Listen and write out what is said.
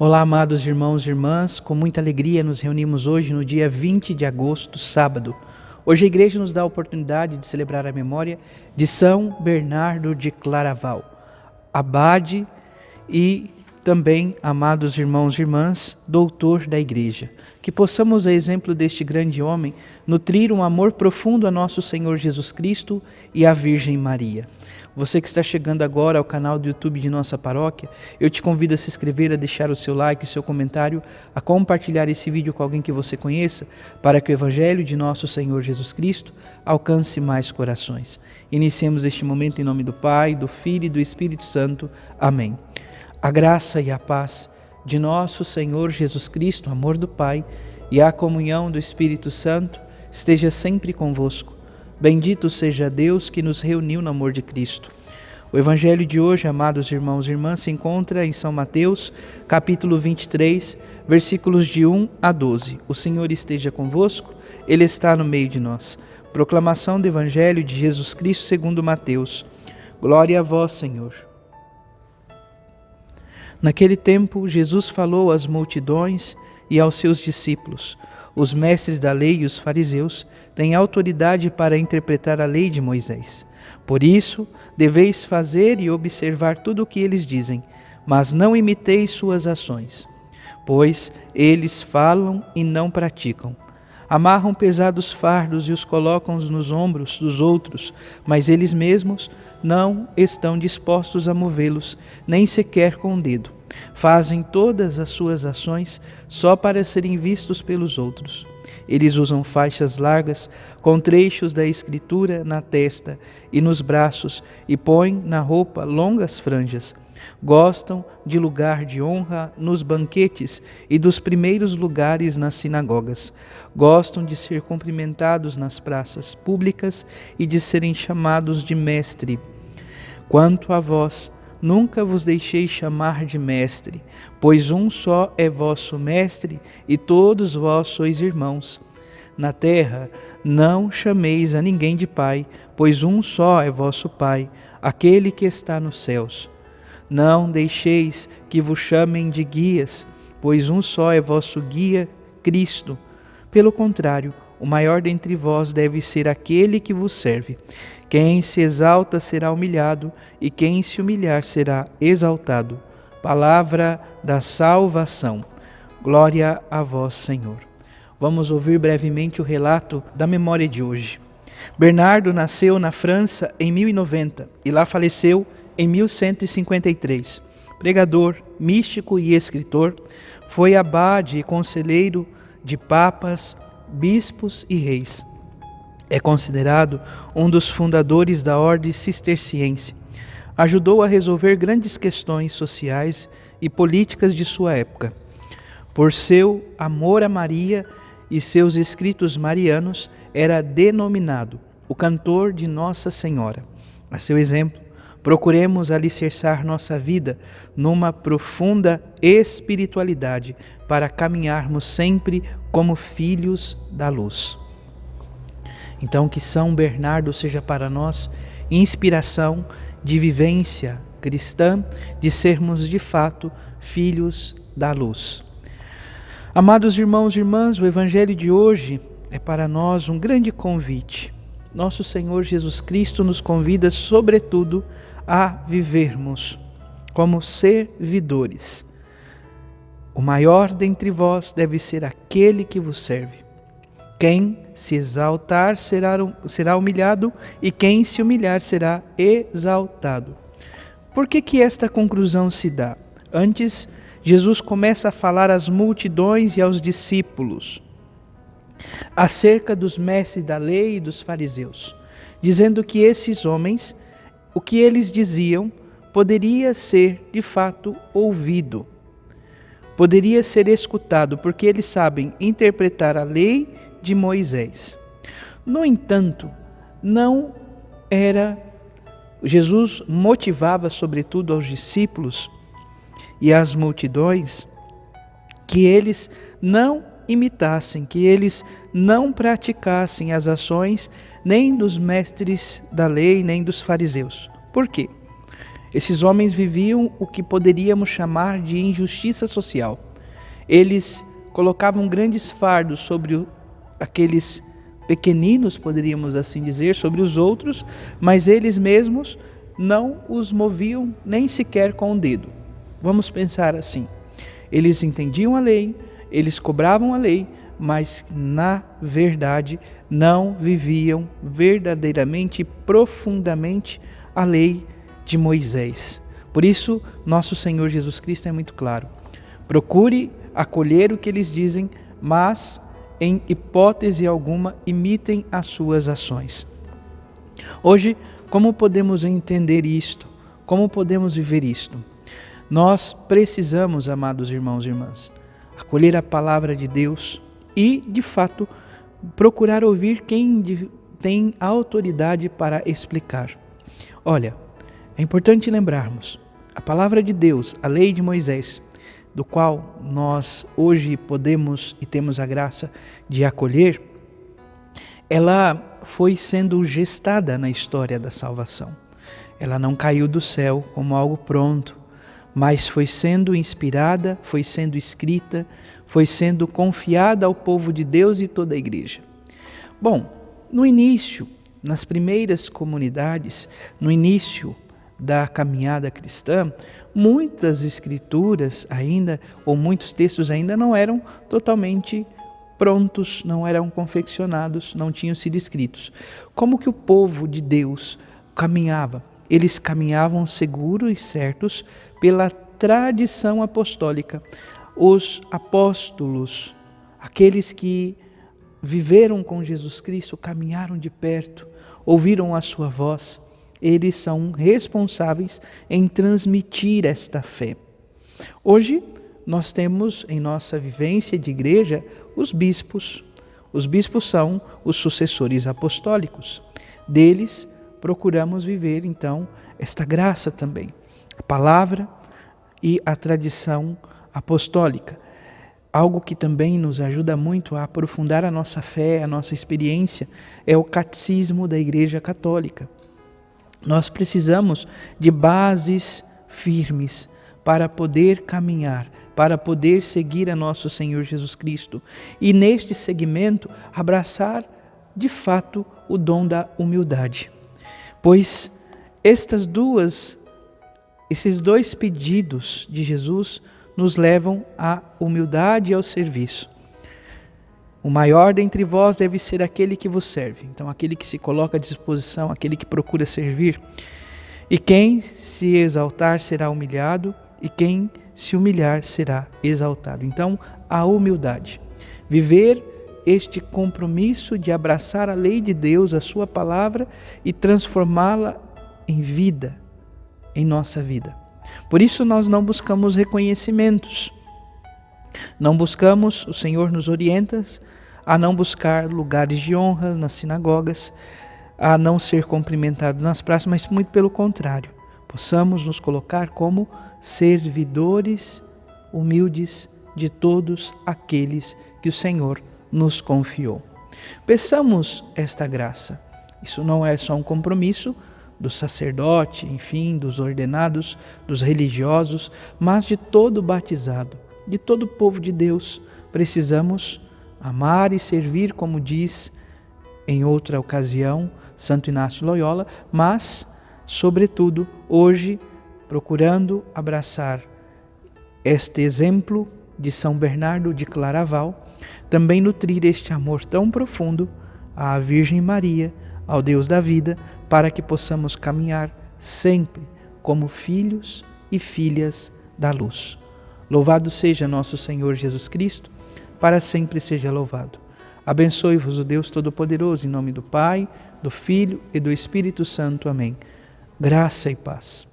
Olá, amados irmãos e irmãs, com muita alegria nos reunimos hoje no dia 20 de agosto, sábado. Hoje a igreja nos dá a oportunidade de celebrar a memória de São Bernardo de Claraval, abade e também, amados irmãos e irmãs, doutor da igreja. Que possamos, a exemplo deste grande homem, nutrir um amor profundo a nosso Senhor Jesus Cristo e à Virgem Maria. Você que está chegando agora ao canal do YouTube de nossa paróquia, eu te convido a se inscrever, a deixar o seu like, o seu comentário, a compartilhar esse vídeo com alguém que você conheça, para que o Evangelho de nosso Senhor Jesus Cristo alcance mais corações. Iniciemos este momento em nome do Pai, do Filho e do Espírito Santo. Amém. A graça e a paz de nosso Senhor Jesus Cristo, o amor do Pai e a comunhão do Espírito Santo esteja sempre convosco. Bendito seja Deus que nos reuniu no amor de Cristo. O Evangelho de hoje, amados irmãos e irmãs, se encontra em São Mateus, capítulo 23, versículos de 1 a 12. O Senhor esteja convosco, Ele está no meio de nós. Proclamação do Evangelho de Jesus Cristo segundo Mateus. Glória a vós, Senhor. Naquele tempo, Jesus falou às multidões e aos seus discípulos: os mestres da lei e os fariseus têm autoridade para interpretar a lei de Moisés. Por isso, deveis fazer e observar tudo o que eles dizem, mas não imiteis suas ações, pois eles falam e não praticam. Amarram pesados fardos e os colocam nos ombros dos outros, mas eles mesmos não estão dispostos a movê-los, nem sequer com o dedo. Fazem todas as suas ações só para serem vistos pelos outros. Eles usam faixas largas com trechos da Escritura na testa e nos braços e põem na roupa longas franjas. Gostam de lugar de honra nos banquetes e dos primeiros lugares nas sinagogas. Gostam de ser cumprimentados nas praças públicas e de serem chamados de mestre. Quanto a vós, nunca vos deixei chamar de mestre, pois um só é vosso mestre e todos vós sois irmãos. Na terra não chameis a ninguém de pai, pois um só é vosso Pai, aquele que está nos céus. Não deixeis que vos chamem de guias, pois um só é vosso guia, Cristo. Pelo contrário, o maior dentre vós deve ser aquele que vos serve. Quem se exalta será humilhado, e quem se humilhar será exaltado. Palavra da salvação. Glória a vós, Senhor. Vamos ouvir brevemente o relato da memória de hoje. Bernardo nasceu na França em 1090 e lá faleceu em 1153. Pregador, místico e escritor, foi abade e conselheiro de papas, bispos e reis. É considerado um dos fundadores da ordem cisterciense. Ajudou a resolver grandes questões sociais e políticas de sua época. Por seu amor a Maria e seus escritos marianos, era denominado o cantor de Nossa Senhora. A seu exemplo, procuremos alicerçar nossa vida numa profunda espiritualidade para caminharmos sempre como filhos da luz. Então, que São Bernardo seja para nós inspiração de vivência cristã, de sermos de fato filhos da luz. Amados irmãos e irmãs, o Evangelho de hoje é para nós um grande convite. Nosso Senhor Jesus Cristo nos convida, sobretudo, a vivermos como servidores. O maior dentre vós deve ser aquele que vos serve. Quem se exaltar será humilhado, e quem se humilhar será exaltado. Por que esta conclusão se dá? Antes, Jesus começa a falar às multidões e aos discípulos acerca dos mestres da lei e dos fariseus, dizendo que esses homens, o que eles diziam, poderia ser de fato ouvido, poderia ser escutado, porque eles sabem interpretar a lei de Moisés. No entanto, Jesus motivava sobretudo aos discípulos e às multidões que eles não imitassem, que eles não praticassem as ações nem dos mestres da lei, nem dos fariseus. Por quê? Esses homens viviam o que poderíamos chamar de injustiça social. Eles colocavam grandes fardos sobre aqueles pequeninos, poderíamos assim dizer, sobre os outros, mas eles mesmos não os moviam nem sequer com o dedo. Vamos pensar assim: eles entendiam a lei, eles cobravam a lei, mas na verdade não viviam verdadeiramente e profundamente a lei de Moisés. Por isso, nosso Senhor Jesus Cristo é muito claro: procure acolher o que eles dizem, mas em hipótese alguma imitem as suas ações. Hoje, como podemos entender isto? Como podemos viver isto? Nós precisamos, amados irmãos e irmãs, acolher a palavra de Deus e, de fato, procurar ouvir quem tem autoridade para explicar. Olha, é importante lembrarmos, a palavra de Deus, a lei de Moisés, do qual nós hoje podemos e temos a graça de acolher, ela foi sendo gestada na história da salvação. Ela não caiu do céu como algo pronto, mas foi sendo inspirada, foi sendo escrita, foi sendo confiada ao povo de Deus e toda a igreja. Bom, no início, nas primeiras comunidades, no início da caminhada cristã, muitas escrituras ainda, ou muitos textos ainda não eram totalmente prontos, não eram confeccionados, não tinham sido escritos. Como que o povo de Deus caminhava? Eles caminhavam seguros e certos pela tradição apostólica. Os apóstolos, aqueles que viveram com Jesus Cristo, caminharam de perto, ouviram a sua voz, eles são responsáveis em transmitir esta fé. Hoje, nós temos em nossa vivência de igreja os bispos. Os bispos são os sucessores apostólicos. Deles, procuramos viver, então, esta graça também. A palavra e a tradição apostólica. Algo que também nos ajuda muito a aprofundar a nossa fé, a nossa experiência, é o catecismo da Igreja Católica. Nós precisamos de bases firmes para poder caminhar, para poder seguir a nosso Senhor Jesus Cristo. E neste segmento, abraçar de fato o dom da humildade. Pois esses dois pedidos de Jesus nos levam à humildade e ao serviço. O maior dentre vós deve ser aquele que vos serve. Então, aquele que se coloca à disposição, aquele que procura servir. E quem se exaltar será humilhado, e quem se humilhar será exaltado. Então, a humildade. Viver este compromisso de abraçar a lei de Deus, a sua palavra, e transformá-la em vida, em nossa vida. Por isso nós não buscamos reconhecimentos. Não buscamos, o Senhor nos orienta a não buscar lugares de honra nas sinagogas, a não ser cumprimentados nas praças, mas muito pelo contrário. Possamos nos colocar como servidores humildes de todos aqueles que o Senhor nos confiou. Peçamos esta graça. Isso não é só um compromisso do sacerdote, enfim, dos ordenados, dos religiosos, mas de todo batizado, de todo o povo de Deus. Precisamos amar e servir, como diz em outra ocasião Santo Inácio de Loyola, mas, sobretudo, hoje, procurando abraçar este exemplo de São Bernardo de Claraval, também nutrir este amor tão profundo à Virgem Maria, ao Deus da vida, para que possamos caminhar sempre como filhos e filhas da luz. Louvado seja nosso Senhor Jesus Cristo, para sempre seja louvado. Abençoe-vos o Deus Todo-Poderoso, em nome do Pai, do Filho e do Espírito Santo. Amém. Graça e paz.